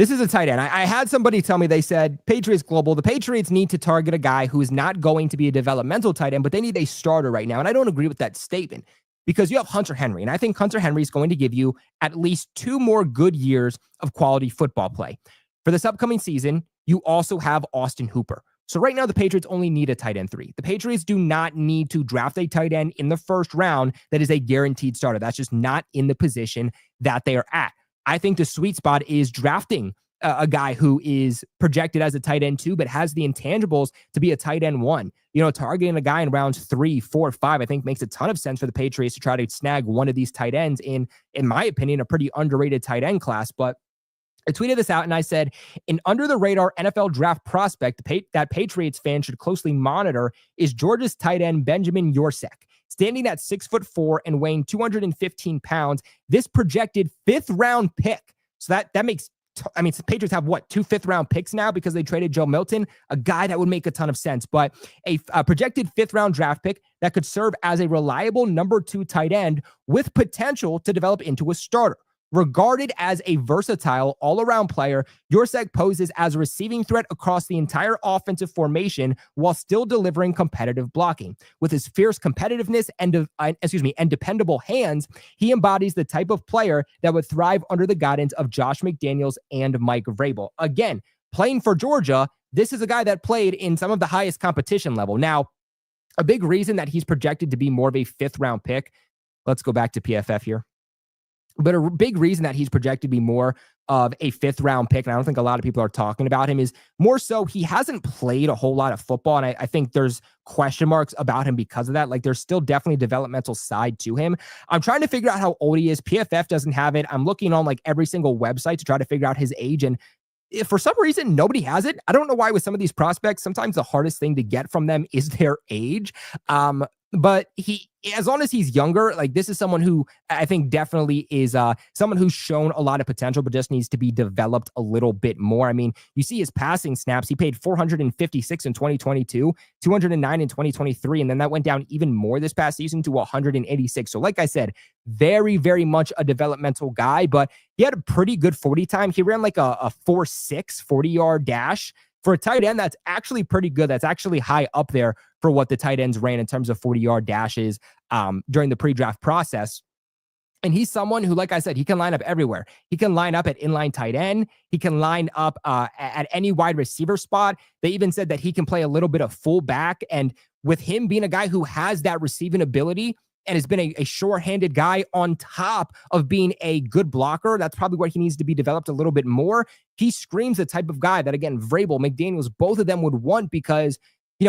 I had somebody tell me, they said, Patriots Global, the Patriots need to target a guy who is not going to be a developmental tight end, but they need a starter right now. And I don't agree with that statement because you have Hunter Henry. And I think Hunter Henry is going to give you at least 2 more good years of quality football play. For this upcoming season, you also have Austin Hooper. So right now, the Patriots only need a tight end 3. The Patriots do not need to draft a tight end in the 1st round that is a guaranteed starter. That's just not in the position that they are at. I think the sweet spot is drafting a guy who is projected as a tight end 2, but has the intangibles to be a tight end 1. Targeting a guy in rounds 3, 4, 5, I think makes a ton of sense for the Patriots to try to snag one of these tight ends in my opinion, a pretty underrated tight end class. But I tweeted this out and I said, an under-the-radar NFL draft prospect that Patriots fans should closely monitor is Georgia's tight end Benjamin Yorsek. Standing at 6'4" and weighing 215 pounds, this projected 5th round pick. So that makes, the Patriots have 2 5th round picks now because they traded Joe Milton, a guy that would make a ton of sense. But a projected 5th round draft pick that could serve as a reliable number 2 tight end with potential to develop into a starter. Regarded as a versatile all-around player, Yorsek poses as a receiving threat across the entire offensive formation while still delivering competitive blocking. With his fierce competitiveness and dependable hands, he embodies the type of player that would thrive under the guidance of Josh McDaniels and Mike Vrabel. Again, playing for Georgia, this is a guy that played in some of the highest competition level. Now, a big reason that he's projected to be more of a 5th round pick, let's go back to PFF here. But a big reason that he's projected to be more of a 5th round pick, and I don't think a lot of people are talking about him, is more so he hasn't played a whole lot of football. And I think there's question marks about him because of that. Like, there's still definitely a developmental side to him. I'm trying to figure out how old he is. PFF doesn't have it. I'm looking on every single website to try to figure out his age. And if for some reason nobody has it, I don't know why with some of these prospects, sometimes the hardest thing to get from them is their age. But as long as he's younger, like this is someone who I think definitely is someone who's shown a lot of potential, but just needs to be developed a little bit more. I mean, you see his passing snaps. He paid 456 in 2022, 209 in 2023, and then that went down even more this past season to 186. So like I said, very, very much a developmental guy, but he had a pretty good 40 time. He ran like a 4.6 40-yard dash. For a tight end, that's actually pretty good. That's actually high up there for what the tight ends ran in terms of 40-yard dashes during the pre-draft process. And he's someone who, like I said, he can line up everywhere. He can line up at inline tight end. He can line up at any wide receiver spot. They even said that he can play a little bit of fullback. And with him being a guy who has that receiving ability and has been a sure-handed guy on top of being a good blocker, that's probably where he needs to be developed a little bit more. He screams the type of guy that, again, Vrabel, McDaniels, both of them would want because,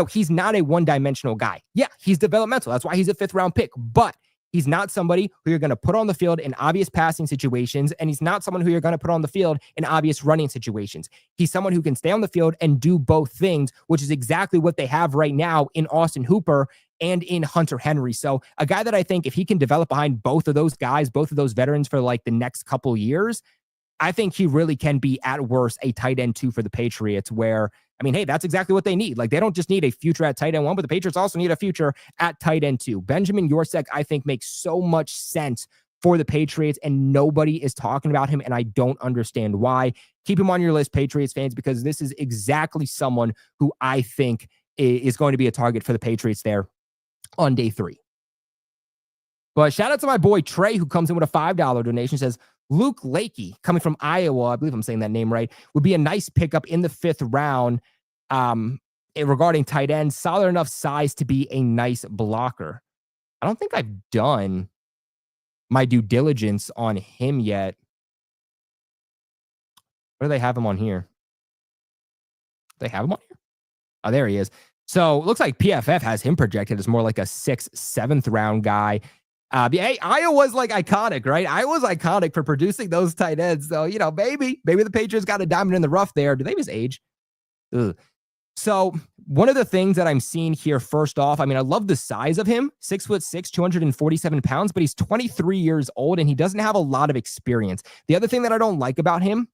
he's not a one-dimensional guy. Yeah, he's developmental. That's why he's a fifth-round pick. But he's not somebody who you're going to put on the field in obvious passing situations, and he's not someone who you're going to put on the field in obvious running situations. He's someone who can stay on the field and do both things, which is exactly what they have right now in Austin Hooper and in Hunter Henry. So a guy that I think if he can develop behind both of those guys, both of those veterans for like the next couple years, I think he really can be at worst a tight end 2 for the Patriots where, I mean, hey, that's exactly what they need. Like they don't just need a future at tight end 1, but the Patriots also need a future at tight end 2. Benjamin Yorsek, I think, makes so much sense for the Patriots and nobody is talking about him. And I don't understand why. Keep him on your list, Patriots fans, because this is exactly someone who I think is going to be a target for the Patriots there on day 3. But shout out to my boy Trey, who comes in with a $5 donation, says, Luke Lakey, coming from Iowa, I believe I'm saying that name right, would be a nice pickup in the 5th round regarding tight end. Solid enough size to be a nice blocker. I don't think I've done my due diligence on him yet. Where do they have him on here? They have him on here? Oh, there he is. So it looks like PFF has him projected as more like a 6th, 7th round guy. Hey, Iowa's like iconic, right? Iowa's iconic for producing those tight ends. So, maybe the Patriots got a diamond in the rough there. Do they miss age? Ugh. So one of the things that I'm seeing here, first off, I mean, I love the size of him, 6'6", 247 pounds, but he's 23 years old and he doesn't have a lot of experience. The other thing that I don't like about him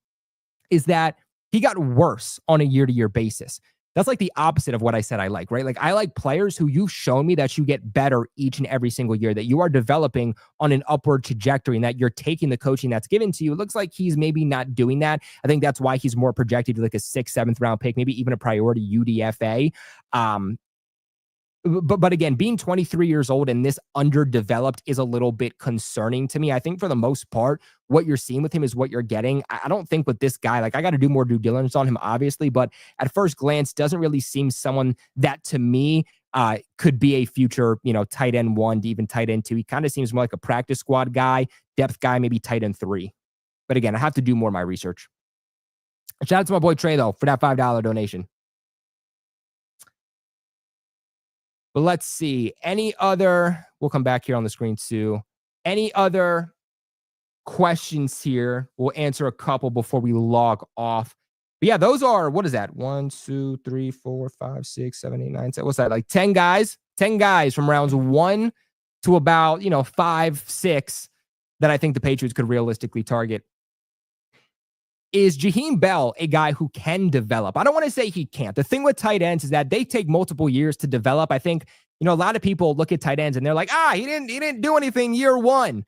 is that he got worse on a year-to-year basis. That's like the opposite of what I said I like, right? Like I like players who you've shown me that you get better each and every single year, that you are developing on an upward trajectory and that you're taking the coaching that's given to you. It looks like he's maybe not doing that. I think that's why he's more projected to like a 6th, 7th round pick, maybe even a priority UDFA. But again, being 23 years old and this underdeveloped is a little bit concerning to me. I think for the most part, what you're seeing with him is what you're getting. I don't think with this guy, like I got to do more due diligence on him, obviously, but at first glance, doesn't really seem someone that to me could be a future, tight end 1 to even tight end 2. He kind of seems more like a practice squad guy, depth guy, maybe tight end 3. But again, I have to do more of my research. Shout out to my boy Trey, though, for that $5 donation. But let's see. We'll come back here on the screen too. Any other questions here? We'll answer a couple before we log off. But yeah, those are, what is that? 1, 2, 3, 4, 5, 6, 7, 8, 9, 10. What's that? Like 10 guys? 10 guys from rounds 1 to about, 5, 6 that I think the Patriots could realistically target. Is Jaheim Bell a guy who can develop? I don't want to say he can't. The thing with tight ends is that they take multiple years to develop. I think, a lot of people look at tight ends and they're like, he didn't do anything year 1.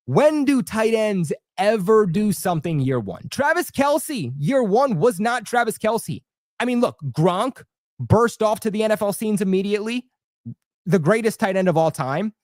When do tight ends ever do something year 1? Travis Kelce, year 1 was not Travis Kelce. I mean, look, Gronk burst off to the NFL scenes immediately. The greatest tight end of all time.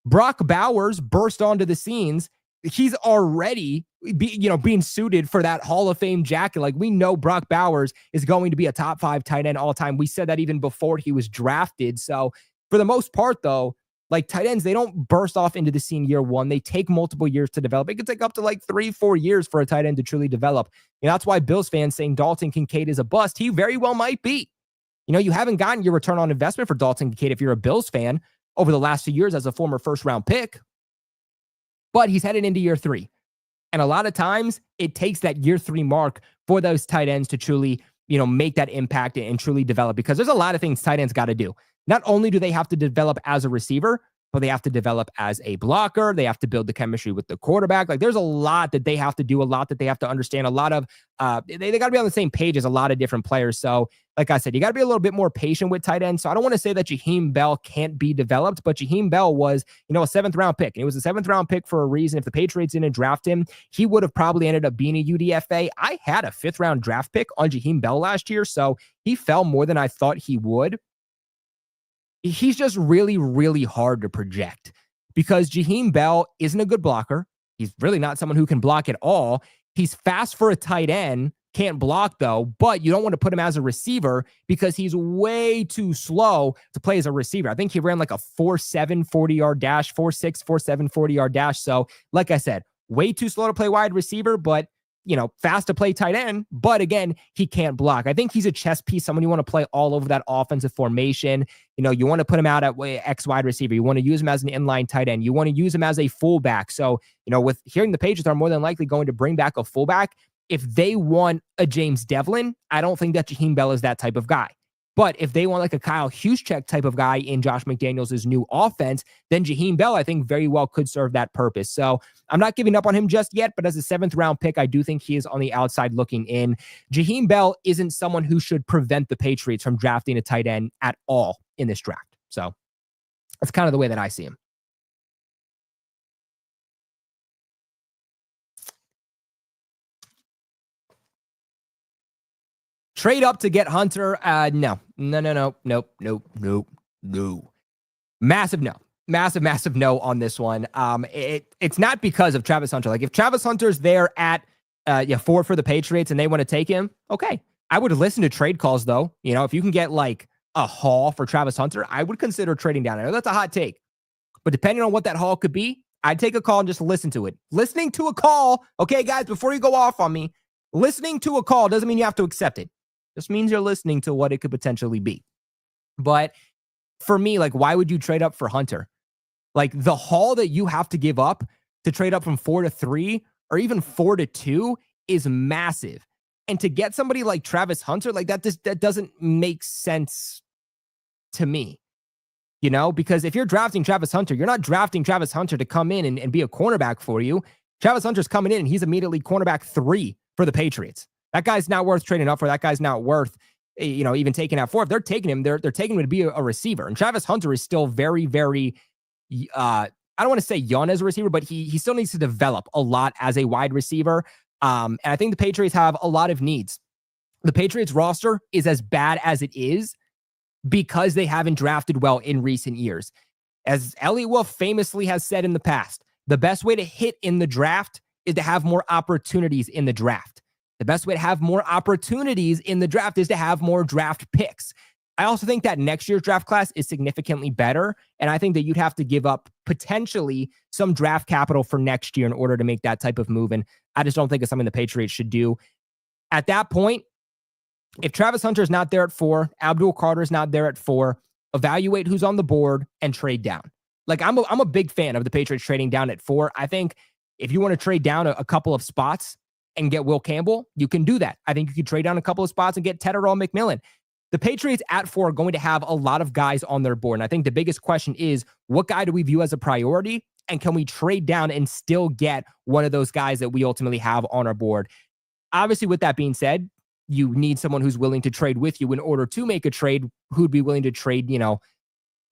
Brock Bowers burst onto the scenes. He's already being suited for that Hall of Fame jacket. Like we know Brock Bowers is going to be a top 5 tight end all time. We said that even before he was drafted. So for the most part though, like tight ends, they don't burst off into the scene year 1. They take multiple years to develop. It could take up to like 3-4 years for a tight end to truly develop. That's why Bills fans saying Dalton Kincaid is a bust. He very well might be. You haven't gotten your return on investment for Dalton Kincaid if you're a Bills fan over the last few years as a former 1st round pick. But he's headed into year 3. And a lot of times it takes that year 3 mark for those tight ends to truly, make that impact and truly develop, because there's a lot of things tight ends got to do. not only do they have to develop as a receiver, but they have to develop as a blocker. They have to build the chemistry with the quarterback. Like there's a lot that they have to do, a lot that they have to understand, a lot of, they got to be on the same page as a lot of different players. So like I said, you got to be a little bit more patient with tight ends. So I don't want to say that Jaheim Bell can't be developed, but Jaheim Bell was, a 7th round pick. And it was a 7th round pick for a reason. If the Patriots didn't draft him, he would have probably ended up being a UDFA. I had a 5th round draft pick on Jaheim Bell last year. So he fell more than I thought he would. He's just really, really hard to project because Jaheim Bell isn't a good blocker. He's really not someone who can block at all. He's fast for a tight end, can't block though, but you don't want to put him as a receiver because he's way too slow to play as a receiver. I think he ran like a 4.7 40-yard dash, 4.6, 4.7 40-yard dash. So like I said, way too slow to play wide receiver, but fast to play tight end, but again, he can't block. I think he's a chess piece, someone you want to play all over that offensive formation. You want to put him out at X wide receiver. You want to use him as an inline tight end. You want to use him as a fullback. So, with hearing the Patriots are more than likely going to bring back a fullback, if they want a James Devlin, I don't think that Jaheim Bell is that type of guy. But if they want like a Kyle Juszczyk type of guy in Josh McDaniels' new offense, then Jaheim Bell, I think, very well could serve that purpose. So I'm not giving up on him just yet, but as a 7th round pick, I do think he is on the outside looking in. Jaheim Bell isn't someone who should prevent the Patriots from drafting a tight end at all in this draft. So that's kind of the way that I see him. Trade up to get Hunter? No. Massive no. Massive no on this one. It's not because of Travis Hunter. Like if Travis Hunter's there at 4 for the Patriots and they want to take him, okay. I would listen to trade calls though. If you can get like a haul for Travis Hunter, I would consider trading down. I know that's a hot take, but depending on what that haul could be, I'd take a call and just listen to it. Listening to a call, okay, guys, before you go off on me, listening to a call doesn't mean you have to accept it. Just means you're listening to what it could potentially be. But for me, like, why would you trade up for Hunter? Like the haul that you have to give up to trade up from 4 to 3 or even 4 to 2 is massive. And to get somebody like Travis Hunter, like that doesn't make sense to me. Because if you're drafting Travis Hunter, you're not drafting Travis Hunter to come in and be a cornerback for you. Travis Hunter's coming in and he's immediately cornerback 3 for the Patriots. That guy's not worth trading up for. That guy's not worth, even taking at 4. If they're taking him, they're taking him to be a receiver. And Travis Hunter is still very, very, I don't want to say young as a receiver, but he still needs to develop a lot as a wide receiver. And I think the Patriots have a lot of needs. The Patriots roster is as bad as it is because they haven't drafted well in recent years. As Elliot Wolf famously has said in the past, the best way to hit in the draft is to have more opportunities in the draft. The best way to have more opportunities in the draft is to have more draft picks. I also think that next year's draft class is significantly better. And I think that you'd have to give up potentially some draft capital for next year in order to make that type of move. And I just don't think it's something the Patriots should do. At that point, if Travis Hunter is not there at 4, Abdul Carter is not there at 4, evaluate who's on the board and trade down. Like I'm a big fan of the Patriots trading down at 4. I think if you want to trade down a couple of spots and get Will Campbell, you can do that. I think you could trade down a couple of spots and get Tetairoa McMillan. The Patriots at 4 are going to have a lot of guys on their board. And I think the biggest question is, what guy do we view as a priority? And can we trade down and still get one of those guys that we ultimately have on our board? Obviously, with that being said, you need someone who's willing to trade with you in order to make a trade. Who'd be willing to trade,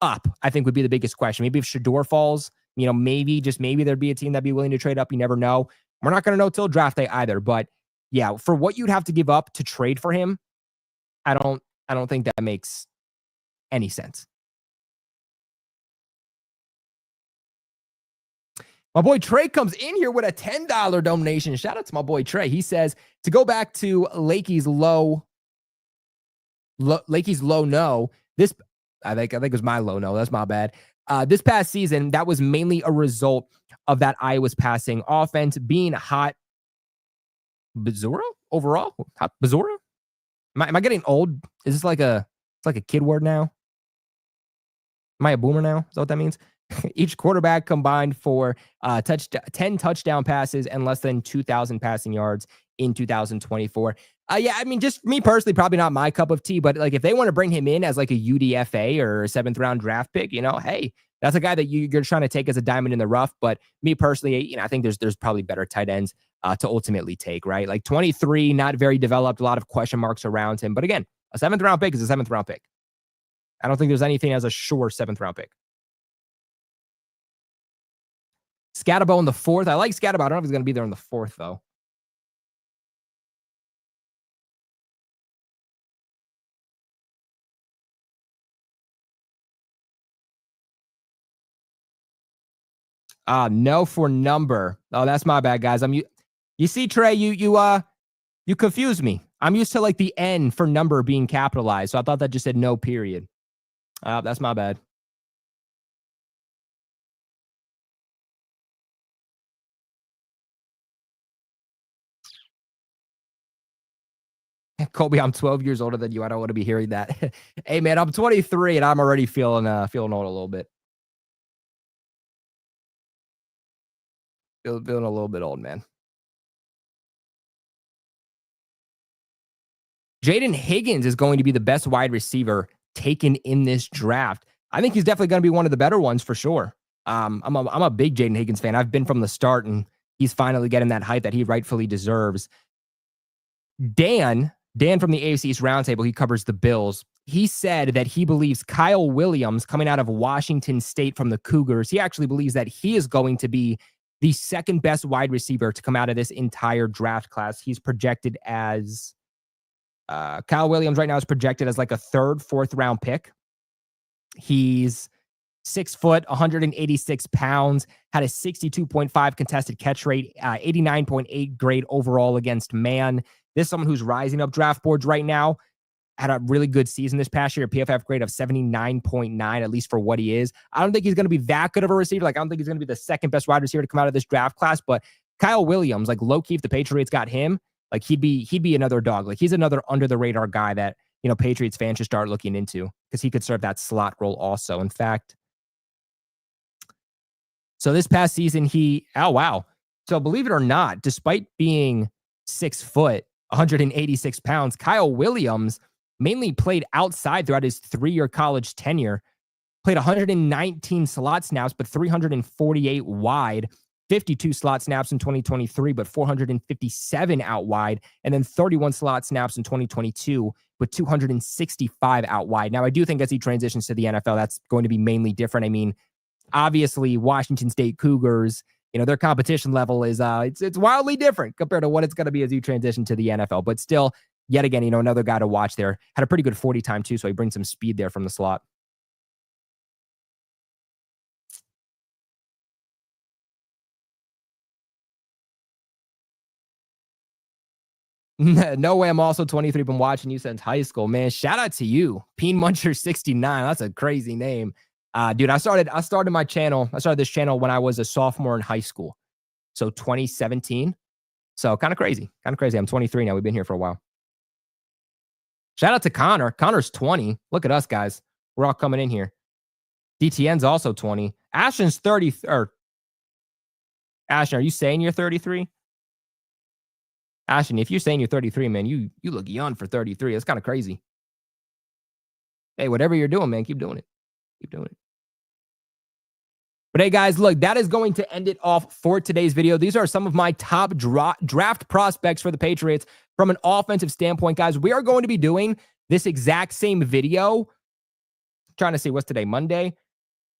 up, I think would be the biggest question. Maybe if Shador falls, maybe there'd be a team that'd be willing to trade up. You never know. We're not going to know till draft day either, but yeah, for what you'd have to give up to trade for him, I don't think that makes any sense. My boy Trey comes in here with a $10 donation. Shout out to my boy Trey. He says to go back to Lakey's low no. This I think it was my low no. That's my bad. This past season, that was mainly a result of that Iowa's passing offense being hot. Bizarro overall? Hot Bizarro? Am I getting old? Is this like a kid word now? Am I a boomer now? Is that what that means? Each quarterback combined for 10 touchdown passes and less than 2,000 passing yards in 2024. Yeah, I mean, just me personally, probably not my cup of tea, but like if they want to bring him in as like a UDFA or a 7th-round draft pick, hey, that's a guy that you're trying to take as a diamond in the rough. But me personally, I think there's probably better tight ends to ultimately take, right? Like 23, not very developed, a lot of question marks around him. But again, a 7th-round pick is a 7th-round pick. I don't think there's anything as a sure 7th-round pick. Scatterbo in the 4th. I like Scatterbo. I don't know if he's going to be there in the 4th, though. No for number. Oh, that's my bad, guys. You see, Trey, you confused me. I'm used to like the N for number being capitalized, so I thought that just said no period. That's my bad. Colby, I'm 12 years older than you. I don't want to be hearing that. Hey, man, I'm 23 and I'm already feeling old a little bit. Feeling a little bit old, man. Jaden Higgins is going to be the best wide receiver taken in this draft. I think he's definitely going to be one of the better ones for sure. I'm a big Jaden Higgins fan. I've been from the start, and he's finally getting that hype that he rightfully deserves. Dan from the AFC East Roundtable, he covers the Bills. He said that he believes Kyle Williams, coming out of Washington State from the Cougars, he actually believes that he is going to be the second best wide receiver to come out of this entire draft class. He's projected as Kyle Williams right now is projected as like a 3rd, 4th round pick. He's 6 foot, 186 pounds, had a 62.5 contested catch rate, 89.8 grade overall against man. This is someone who's rising up draft boards right now. Had a really good season this past year, a PFF grade of 79.9, at least for what he is. I don't think he's going to be that good of a receiver. Like, I don't think he's going to be the second best wide receiver to come out of this draft class, but Kyle Williams, like low-key, if the Patriots got him, like he'd be another dog. Like he's another under-the-radar guy that, Patriots fans should start looking into because he could serve that slot role also. In fact, so this past season, oh, wow. So believe it or not, despite being 6 foot, 186 pounds, Kyle Williams mainly played outside throughout his 3-year college tenure, played 119 slot snaps, but 348 wide, 52 slot snaps in 2023, but 457 out wide, and then 31 slot snaps in 2022, but 265 out wide. Now, I do think as he transitions to the NFL, that's going to be mainly different. I mean, obviously, Washington State Cougars, their competition level is it's wildly different compared to what it's going to be as you transition to the NFL. But still, yet again, another guy to watch there. Had a pretty good 40 time too, so he brings some speed there from the slot. No way. I'm also 23. Been watching you since high school, man. Shout out to you, Peen Muncher 69. That's a crazy name. Dude, I started my channel. I started this channel when I was a sophomore in high school. So 2017. So kind of crazy. I'm 23 now. We've been here for a while. Shout out to Connor. Connor's 20. Look at us, guys. We're all coming in here. DTN's also 20. Ashton's 30. Ashton, are you saying you're 33? Ashton, if you're saying you're 33, man, you look young for 33. That's kind of crazy. Hey, whatever you're doing, man, keep doing it. Keep doing it. But hey, guys, look, that is going to end it off for today's video. These are some of my top draft prospects for the Patriots from an offensive standpoint, guys. We are going to be doing this exact same video. Trying to see what's today, Monday.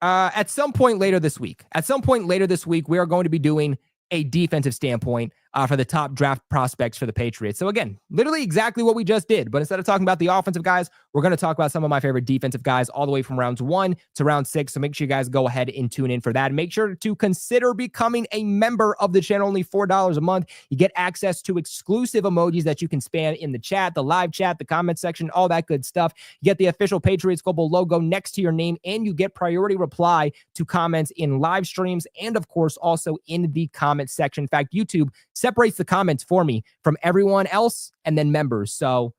At some point later this week. We are going to be doing a defensive standpoint for the top draft prospects for the Patriots. So again, literally exactly what we just did. But instead of talking about the offensive guys, we're going to talk about some of my favorite defensive guys all the way from rounds 1 to round 6. So make sure you guys go ahead and tune in for that. And make sure to consider becoming a member of the channel. Only $4 a month. You get access to exclusive emojis that you can spam in the chat, the live chat, the comment section, all that good stuff. You get the official Patriots Global logo next to your name, and you get priority reply to comments in live streams and, of course, also in the comment section. In fact, YouTube separates the comments for me from everyone else and then members. So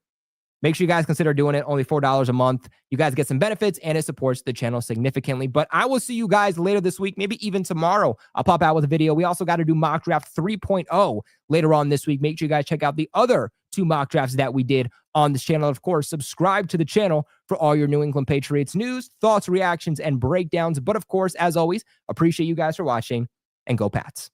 make sure you guys consider doing it. Only $4 a month. You guys get some benefits and it supports the channel significantly. But I will see you guys later this week, maybe even tomorrow. I'll pop out with a video. We also got to do mock draft 3.0 later on this week. Make sure you guys check out the other 2 mock drafts that we did on this channel. Of course, subscribe to the channel for all your New England Patriots news, thoughts, reactions, and breakdowns. But of course, as always, appreciate you guys for watching, and go Pats.